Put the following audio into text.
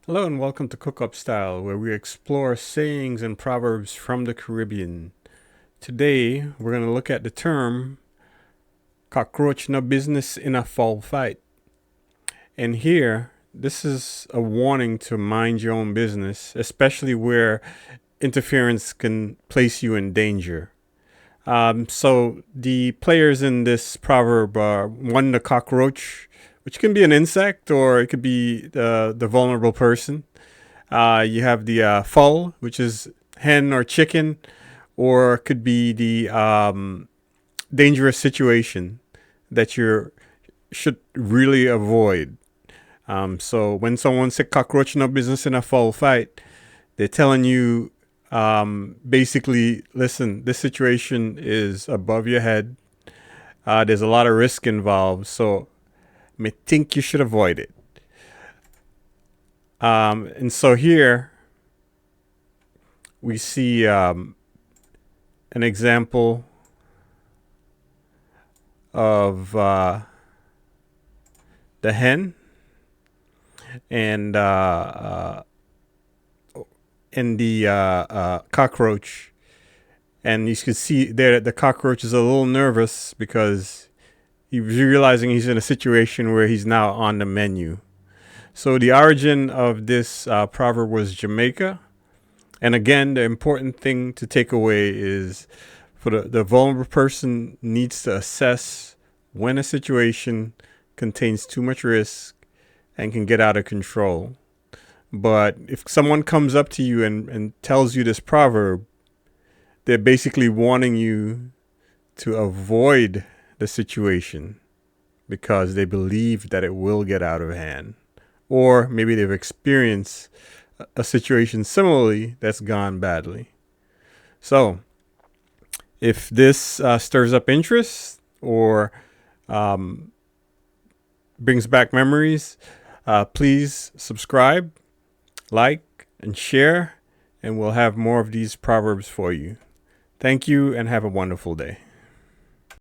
Hello and welcome to Cook Up Style, where we explore sayings and proverbs from the Caribbean. Today, we're going to look at the term "Cockroach Nuh business in a fowl fight." And here, this is a warning to mind your own business, especially where interference can place you in danger. So the players in this proverb are one, the cockroach, which can be an insect or it could be the vulnerable person. You have the fowl, which is hen or chicken, or it could be the dangerous situation that you should really avoid. So when someone said cockroach no business in a fowl fight, they're telling you basically, listen, this situation is above your head. There's a lot of risk involved, so I think you should avoid it. And so here we see an example of the hen and the cockroach. And you can see there that the cockroach is a little nervous because he's realizing he's in a situation where he's now on the menu. So the origin of this proverb was Jamaica. And again, the important thing to take away is for the vulnerable person needs to assess when a situation contains too much risk and can get out of control. But if someone comes up to you and tells you this proverb, they're basically warning you to avoid the situation because they believe that it will get out of hand. Or maybe they've experienced a situation similarly that's gone badly. So, if this stirs up interest or brings back memories, please subscribe, like, and share, and we'll have more of these proverbs for you. Thank you and have a wonderful day.